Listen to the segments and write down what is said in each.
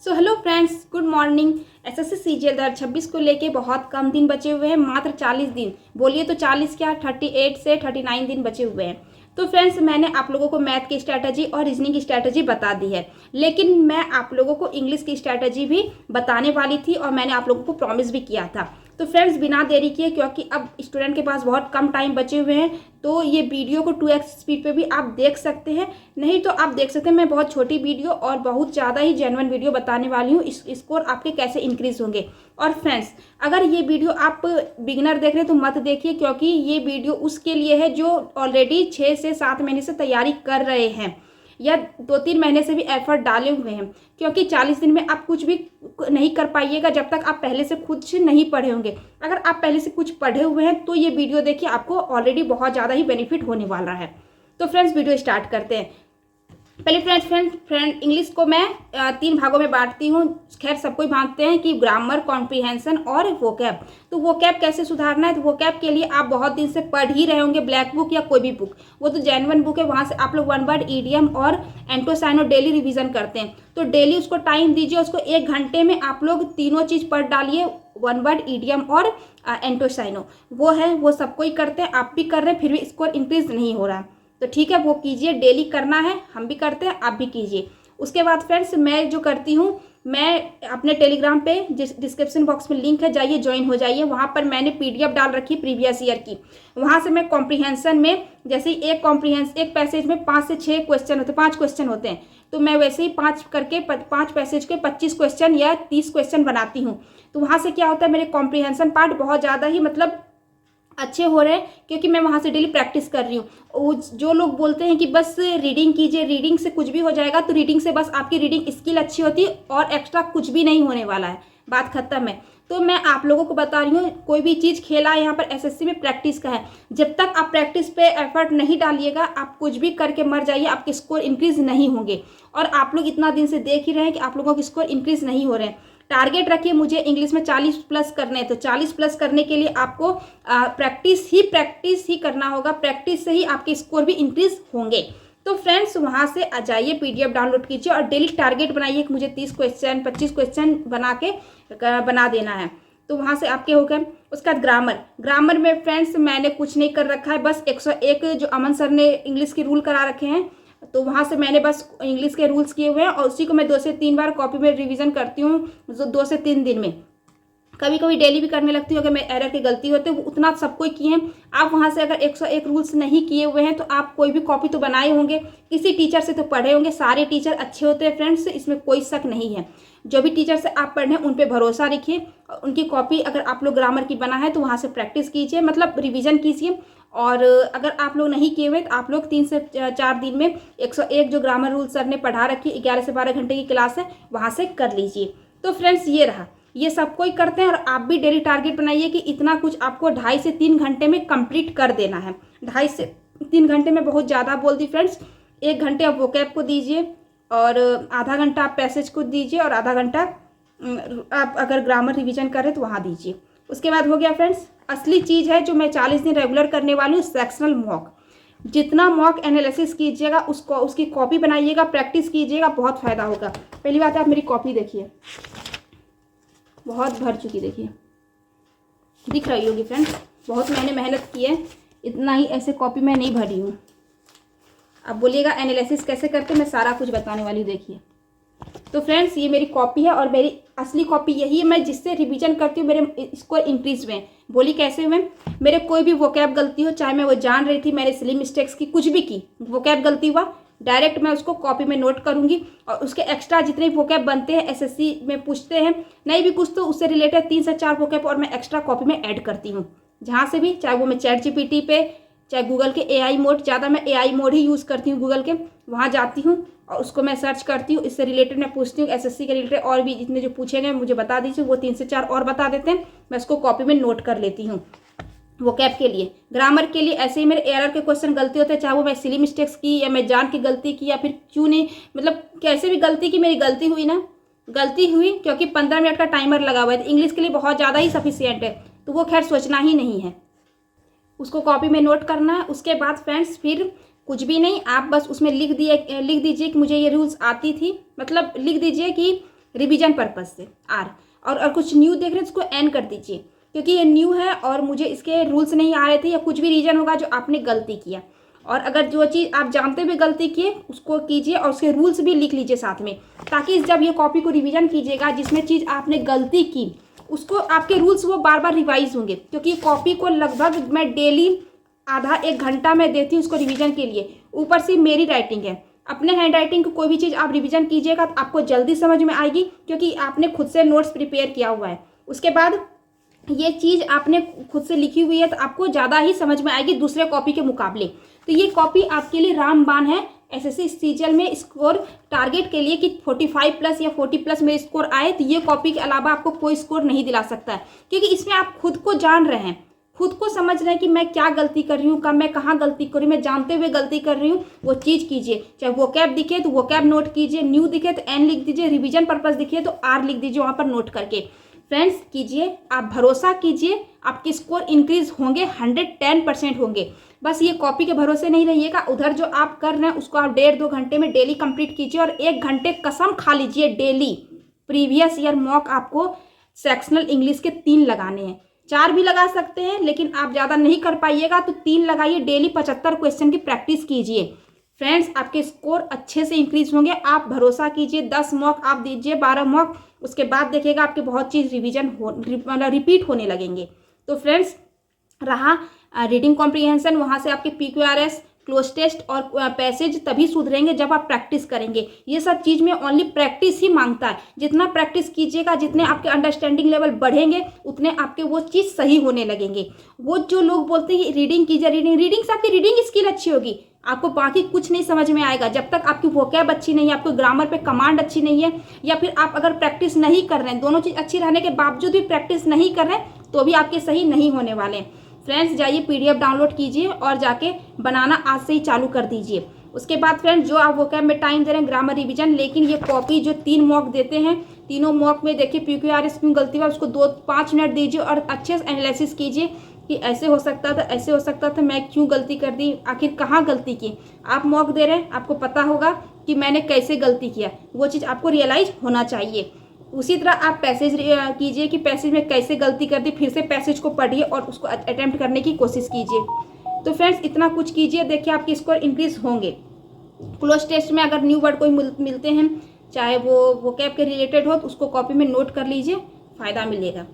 So hello friends, good morning. SSC CGL 2026 को लेके बहुत कम दिन बचे हुए हैं, मात्र 40 दिन। बोलिए तो 40 क्या, 38 से 39 दिन बचे हुए हैं। तो फ्रेंड्स, मैंने आप लोगों को मैथ की स्ट्रैटेजी और रीजनिंग की स्ट्रैटेजी बता दी है, लेकिन मैं आप लोगों को इंग्लिश की स्ट्रैटेजी भी बताने वाली थी और मैंने आप लोगों को प्रॉमिस भी किया था। तो फ्रेंड्स, बिना देरी किए, क्योंकि अब स्टूडेंट के पास बहुत कम टाइम बचे हुए हैं, तो ये वीडियो को 2x स्पीड पे भी आप देख सकते हैं। नहीं तो आप देख सकते हैं, मैं बहुत छोटी वीडियो और बहुत ज़्यादा ही जेन्युइन वीडियो बताने वाली हूँ। स्कोर आपके कैसे इंक्रीज होंगे। और फ्रेंड्स, अगर ये वीडियो आप बिगिनर देख रहे हैं तो मत देखिए, क्योंकि ये वीडियो उसके लिए है जो ऑलरेडी 6 से 7 महीने से तैयारी कर रहे हैं या 2-3 महीने से भी एफर्ट डाले हुए हैं। क्योंकि 40 दिन में आप कुछ भी नहीं कर पाइएगा जब तक आप पहले से कुछ नहीं पढ़े होंगे। अगर आप पहले से कुछ पढ़े हुए हैं तो ये वीडियो देखिए, आपको ऑलरेडी बहुत ज़्यादा ही बेनिफिट होने वाला है। तो फ्रेंड्स, वीडियो स्टार्ट करते हैं। पहले फ्रेंड इंग्लिश को मैं 3 भागों में बांटती हूँ। खैर, सबको ही बांटते हैं कि ग्रामर, कॉम्प्रिहेंशन और वोकैब। तो वोकैब कैसे सुधारना है, तो वोकैब के लिए आप बहुत दिन से पढ़ ही रहे होंगे ब्लैक बुक या कोई भी बुक, वो तो जेन्युइन बुक है, वहाँ से आप लोग वन वर्ड, ईडियम और एंटोसाइनो डेली रिवीजन करते हैं। तो डेली उसको टाइम दीजिए, उसको 1 घंटे में आप लोग तीनों चीज़ पढ़ डालिए, वन वर्ड, ईडियम और एंटोसाइनो। वो है, वो सबको ही करते हैं, आप भी कर रहे हैं, फिर भी स्कोर इंक्रीज नहीं हो रहा है। तो ठीक है, वो कीजिए, डेली करना है, हम भी करते हैं, आप भी कीजिए। उसके बाद फ्रेंड्स, मैं जो करती हूँ, मैं अपने टेलीग्राम पे डिस्क्रिप्शन बॉक्स में लिंक है, जाइए, ज्वाइन हो जाइए। वहाँ पर मैंने पीडीएफ डाल रखी प्रीवियस ईयर की। वहाँ से मैं कॉम्प्रिहेंशन में, जैसे एक पैसेज में 5 से 6 क्वेश्चन होते हैं, 5 क्वेश्चन होते हैं, तो मैं वैसे ही 5 करके 5 पैसेज के 25 क्वेश्चन या 30 क्वेश्चन बनाती हूँ। तो वहाँ से क्या होता है, मेरे कॉम्प्रिहेंशन पार्ट बहुत ज़्यादा ही अच्छे हो रहे हैं, क्योंकि मैं वहाँ से डेली प्रैक्टिस कर रही हूँ। जो लोग बोलते हैं कि बस रीडिंग कीजिए, रीडिंग से कुछ भी हो जाएगा, तो रीडिंग से बस आपकी रीडिंग स्किल अच्छी होती है और एक्स्ट्रा कुछ भी नहीं होने वाला है, बात खत्म है। तो मैं आप लोगों को बता रही हूँ, कोई भी चीज़ खेला यहाँ पर एसएससी में प्रैक्टिस का है। जब तक आप प्रैक्टिस पे एफर्ट नहीं डालिएगा, आप कुछ भी करके मर जाइए, आपके स्कोर इंक्रीज नहीं होंगे। और आप लोग इतना दिन से देख ही रहे हैं कि आप लोगों के स्कोर इंक्रीज नहीं हो रहे हैं। टारगेट रखिए, मुझे इंग्लिश में 40 प्लस करने हैं, तो 40 प्लस करने के लिए आपको प्रैक्टिस ही करना होगा। प्रैक्टिस से ही आपके स्कोर भी इंक्रीज होंगे। तो फ्रेंड्स, वहाँ से आ जाइए, पीडीएफ डाउनलोड कीजिए और डेली टारगेट बनाइए कि मुझे 30 क्वेश्चन 25 क्वेश्चन बना देना है। तो वहाँ से आपके हो गए। उसके बाद ग्रामर में फ्रेंड्स, मैंने कुछ नहीं कर रखा है, बस 101 जो अमन सर ने इंग्लिश के रूल करा रखे हैं, तो वहाँ से मैंने बस इंग्लिश के रूल्स किए हुए हैं और उसी को मैं 2 से 3 बार कॉपी में रिवीजन करती हूँ, जो 2 से 3 दिन में। कभी कभी डेली भी करने लगती हूँ, अगर मैं एरर की गलती होती है। वो उतना सबको किए हैं। आप वहाँ से अगर 101 रूल्स नहीं किए हुए हैं तो आप कोई भी कॉपी तो बनाए होंगे, किसी टीचर से तो पढ़े होंगे। सारे टीचर अच्छे होते हैं फ्रेंड्स, इसमें कोई शक नहीं है। जो भी टीचर से आप पढ़े हैं उन पर भरोसा रखिए। उनकी कॉपी अगर आप लोग ग्रामर की बना है तो वहाँ से प्रैक्टिस कीजिए, मतलब रिविजन कीजिए। और अगर आप लोग नहीं किए हुए तो आप लोग 3 से 4 दिन में 101 जो ग्रामर रूल सर ने पढ़ा रखी, 11 से 12 घंटे की क्लास है, वहाँ से कर लीजिए। तो फ्रेंड्स, ये रहा, ये सब कोई करते हैं। और आप भी डेली टारगेट बनाइए कि इतना कुछ आपको 2.5 से 3 घंटे में कंप्लीट कर देना है। 2.5 से 3 घंटे में बहुत ज़्यादा बोल दी फ्रेंड्स। 1 घंटे आप वोकैब को दीजिए और आधा घंटा आप पैसेज को दीजिए और आधा घंटा आप अगर ग्रामर रिविजन करें तो वहाँ दीजिए। उसके बाद हो गया फ्रेंड्स, असली चीज़ है जो मैं 40 दिन रेगुलर करने वाली हूँ, सेक्शनल मॉक। जितना मॉक एनालिसिस कीजिएगा, उसकी कॉपी बनाइएगा, प्रैक्टिस कीजिएगा, बहुत फ़ायदा होगा। पहली बात है, आप मेरी कॉपी देखिए, बहुत भर चुकी, देखिए दिख रही होगी फ्रेंड्स। बहुत मैंने मेहनत की है, इतना ही ऐसे कॉपी मैं नहीं भरी हूँ। अब बोलिएगा एनालिसिस कैसे करते, मैं सारा कुछ बताने वाली हूँ, देखिए। तो फ्रेंड्स, ये मेरी कॉपी है और मेरी असली कॉपी यही है, मैं जिससे रिवीजन करती हूँ मेरे स्कोर इंक्रीज हुए। बोली कैसे हुए, मेरे कोई भी वोकैब गलती हो, चाहे मैं वो जान रही थी, मैंने स्लिम मिस्टेक्स की, कुछ भी की, वोकैब गलती हुआ, डायरेक्ट मैं उसको कॉपी में नोट करूंगी। और उसके एक्स्ट्रा जितने वोकैब बनते हैं, एसएससी में पूछते हैं, नहीं भी कुछ तो उससे रिलेटेड 3 से 4 वोकैब और मैं एक्स्ट्रा कॉपी में ऐड करती हूँ, जहाँ से भी, चाहे वो मैं चैट जीपीटी पे, चाहे गूगल के एआई मोड, ज़्यादा मैं एआई मोड ही यूज़ करती हूँ गूगल के, वहाँ जाती हूँ और उसको मैं सर्च करती हूँ। इससे रिलेटेड मैं पूछती हूँ, एसएससी के रिलेटेड और भी जितने जो पूछे गए मुझे बता दीजिए, वो 3 से 4 और बता देते हैं, मैं उसको कॉपी में नोट कर लेती हूँ। वोकैब के लिए, ग्रामर के लिए ऐसे ही मेरे एरर के क्वेश्चन गलती होते हैं, चाहे वो मैं सिली मिस्टेक्स की या मैं जान की गलती की या फिर क्यों नहीं, मतलब कैसे भी गलती की, मेरी गलती हुई ना, गलती हुई क्योंकि 15 मिनट का टाइमर लगा हुआ है, तो इंग्लिश के लिए बहुत ज़्यादा ही सफिशियंट है, तो वो खैर सोचना ही नहीं है, उसको कॉपी में नोट करना है। उसके बाद फ्रेंड्स, फिर कुछ भी नहीं, आप बस उसमें लिख दीजिए कि मुझे ये रूल्स आती थी, मतलब लिख दीजिए कि रिवीजन पर्पज़ से आर, और कुछ न्यू देख रहे हैं उसको एन कर दीजिए, क्योंकि ये न्यू है और मुझे इसके रूल्स नहीं आ रहे थे, या कुछ भी रीज़न होगा जो आपने गलती किया। और अगर जो चीज़ आप जानते हुए गलती किए उसको कीजिए और उसके रूल्स भी लिख लीजिए साथ में, ताकि जब ये कॉपी को रिवीजन कीजिएगा जिसमें चीज़ आपने गलती की उसको आपके रूल्स वो बार बार रिवाइज होंगे। क्योंकि कॉपी को लगभग मैं डेली आधा 1 घंटा मैं देती हूँ उसको रिवीजन के लिए। ऊपर से मेरी राइटिंग है, अपने हैंड राइटिंग को कोई भी चीज़ आप रिवीजन कीजिएगा तो आपको जल्दी समझ में आएगी, क्योंकि आपने खुद से नोट्स प्रिपेयर किया हुआ है। उसके बाद ये चीज़ आपने खुद से लिखी हुई है तो आपको ज़्यादा ही समझ में आएगी दूसरे कॉपी के मुकाबले। तो ये कॉपी आपके लिए रामबाण है एसएससी सीजीएल में स्कोर टारगेट के लिए कि 45 प्लस या 40 प्लस में स्कोर आए, तो ये कॉपी के अलावा आपको कोई स्कोर नहीं दिला सकता है। क्योंकि इसमें आप खुद को जान रहे हैं, खुद को समझ रहे हैं कि मैं क्या गलती कर रही हूँ, कब मैं कहाँ गलती कर रही हूँ, मैं जानते हुए गलती कर रही हूँ वो चीज़ कीजिए। चाहे वोकैब दिखे तो वोकैब नोट कीजिए, न्यू दिखे तो एन लिख दीजिए, रिवीजन पर्पस दिखे तो आर लिख दीजिए वहाँ पर नोट करके। फ्रेंड्स कीजिए, आप भरोसा कीजिए, आपके स्कोर इंक्रीज होंगे, 110% होंगे। बस ये कॉपी के भरोसे नहीं रहिएगा, उधर जो आप कर रहे हैं उसको आप 1.5-2 घंटे में डेली कंप्लीट कीजिए, और 1 घंटे कसम खा लीजिए डेली। प्रीवियस ईयर मॉक आपको सेक्शनल इंग्लिश के 3 लगाने हैं, 4 भी लगा सकते हैं, लेकिन आप ज़्यादा नहीं कर पाइएगा तो 3 लगाइए। डेली 75 क्वेश्चन की प्रैक्टिस कीजिए। फ्रेंड्स आपके स्कोर अच्छे से इंक्रीज होंगे, आप भरोसा कीजिए। 10 मॉक आप दीजिए, 12 मॉक, उसके बाद देखिएगा आपके बहुत चीज़ रिवीजन मतलब रिपीट होने लगेंगे। तो फ्रेंड्स रहा रीडिंग कॉम्प्रीहेंशन, वहाँ से आपके PQRS, क्लोज टेस्ट और पैसेज तभी सुधरेंगे जब आप प्रैक्टिस करेंगे। ये सब चीज़ में ओनली प्रैक्टिस ही मांगता है। जितना प्रैक्टिस कीजिएगा, जितने आपके अंडरस्टैंडिंग लेवल बढ़ेंगे, उतने आपके वो चीज़ सही होने लगेंगे। वो जो लोग बोलते हैं रीडिंग कीजिए, रीडिंग से आपकी रीडिंग स्किल अच्छी होगी, आपको बाकी कुछ नहीं समझ में आएगा। जब तक आपकी वोकैब अच्छी नहीं है, आपको ग्रामर पे कमांड अच्छी नहीं है, या फिर आप अगर प्रैक्टिस नहीं कर रहे हैं, दोनों चीज़ अच्छी रहने के बावजूद भी प्रैक्टिस नहीं कर रहे हैं, तो भी आपके सही नहीं होने वाले हैं। फ्रेंड्स जाइए PDF डाउनलोड कीजिए और जाके बनाना आज से ही चालू कर दीजिए। उसके बाद फ्रेंड्स जो आप वोकैब में टाइम दे रहे हैं ग्रामर रिवीजन, लेकिन ये कॉपी जो 3 मॉक देते हैं, तीनों मॉक में देखिए PQRS क्यों गलती हुआ उसको 2-5 मिनट दीजिए और अच्छे से एनालिसिस कीजिए कि ऐसे हो सकता था, ऐसे हो सकता था, मैं क्यों गलती कर दी, आखिर कहाँ गलती की। आप मॉक दे रहे हैं, आपको पता होगा कि मैंने कैसे गलती किया, वो चीज़ आपको रियलाइज होना चाहिए। उसी तरह आप पैसेज कीजिए कि पैसेज में कैसे गलती कर दी, फिर से पैसेज को पढ़िए और उसको अटेम्प्ट करने की कोशिश कीजिए। तो फ्रेंड्स इतना कुछ कीजिए, देखिए आपके स्कोर इंक्रीज होंगे। क्लोज टेस्ट में अगर न्यू वर्ड कोई मिलते हैं, चाहे वो वोकैब के रिलेटेड हो, तो उसको कॉपी में नोट कर लीजिए, फ़ायदा मिलेगा।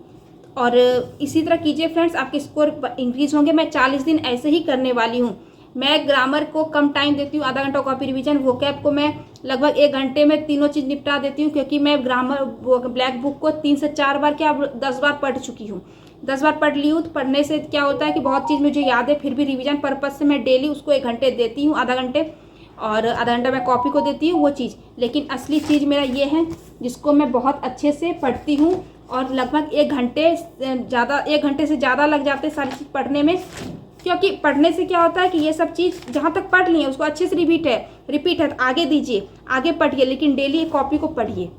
और इसी तरह कीजिए फ्रेंड्स, आपके स्कोर इंक्रीज होंगे। मैं 40 दिन ऐसे ही करने वाली हूँ। मैं ग्रामर को कम टाइम देती हूँ, आधा घंटा कॉपी रिवीजन। वोकैब को मैं लगभग 1 घंटे में तीनों चीज़ निपटा देती हूँ, क्योंकि मैं ग्रामर ब्लैक बुक को 3 से 4 बार क्या 10 बार पढ़ चुकी हूँ। 10 बार पढ़ ली हूँ, तो पढ़ने से क्या होता है कि बहुत चीज़ मुझे याद है। फिर भी रिवीजन पर्पज़ से मैं डेली उसको 1 घंटे देती हूँ, आधा घंटे, और आधा घंटा मैं कॉपी को देती हूँ वो चीज़। लेकिन असली चीज़ मेरा ये है जिसको मैं बहुत अच्छे से पढ़ती हूँ, और लगभग 1 घंटे से ज़्यादा लग जाते सारी चीज़ पढ़ने में। क्योंकि पढ़ने से क्या होता है कि ये सब चीज़ जहाँ तक पढ़ ली है उसको अच्छे से रिपीट है तो आगे दीजिए, आगे पढ़िए, लेकिन डेली एक कॉपी को पढ़िए।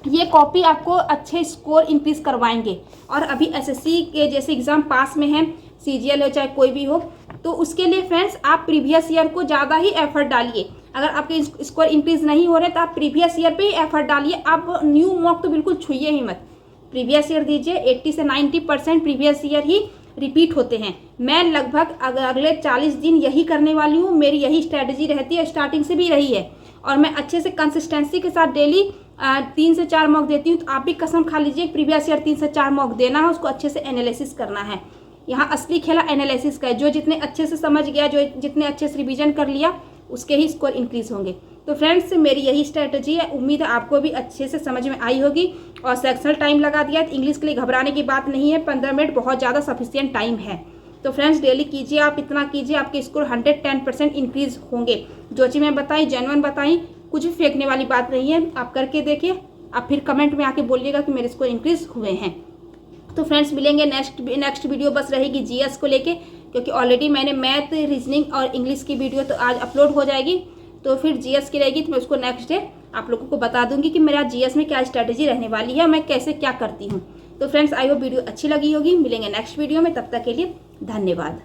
ये कॉपी आपको अच्छे स्कोर इंक्रीज करवाएंगे। और अभी एसएससी के जैसे एग्ज़ाम पास में है, सीजीएल हो चाहे कोई भी हो, तो उसके लिए फ्रेंड्स आप प्रीवियस ईयर को ज़्यादा ही एफर्ट डालिए। अगर आपके स्कोर इंक्रीज नहीं हो रहे तो आप प्रीवियस ईयर पे ही एफर्ट डालिए। आप न्यू मॉक तो बिल्कुल छुइए ही मत, प्रीवियस ईयर दीजिए। 80 से 90% प्रीवियस ईयर ही रिपीट होते हैं। मैं लगभग अगले 40 दिन यही करने वाली हूँ, मेरी यही स्ट्रैटेजी रहती है, स्टार्टिंग से भी रही है। और मैं अच्छे से कंसिस्टेंसी के साथ डेली 3 से 4 मॉक देती हूँ। तो आप भी कसम खा लीजिए, प्रीवियस ईयर 3 से 4 मॉक देना है, उसको अच्छे से एनालिसिस करना है। यहाँ असली खेला एनालिसिस का है। जो जितने अच्छे से समझ गया, जो जितने अच्छे से रिवीजन कर लिया, उसके ही स्कोर इंक्रीज होंगे। तो फ्रेंड्स मेरी यही स्ट्रैटेजी है, उम्मीद है आपको भी अच्छे से समझ में आई होगी। और सेक्शनल टाइम लगा दिया है, इंग्लिश के लिए घबराने की बात नहीं है, 15 मिनट बहुत ज़्यादा सफिशिएंट टाइम है। तो फ्रेंड्स डेली कीजिए, आप इतना कीजिए, आपके स्कोर 110% इंक्रीज होंगे। जो चीज़ मैं बताई जेन्युइन बताई, कुछ भी फेंकने वाली बात नहीं है। आप करके देखिए, आप फिर कमेंट में आके बोलिएगा कि मेरे स्कोर इंक्रीज हुए हैं। तो फ्रेंड्स मिलेंगे नेक्स्ट वीडियो बस रहेगी जीएस को लेके, क्योंकि ऑलरेडी मैंने मैथ, रीजनिंग और इंग्लिश की वीडियो तो आज अपलोड हो जाएगी। तो फिर जीएस की रहेगी, तो मैं उसको नेक्स्ट डे आप लोगों को बता दूंगी कि मेरा जीएस में क्या स्ट्रैटेजी रहने वाली है, मैं कैसे क्या करती हूँ। तो फ्रेंड्स आई होप वीडियो अच्छी लगी होगी। मिलेंगे नेक्स्ट वीडियो में, तब तक के लिए धन्यवाद।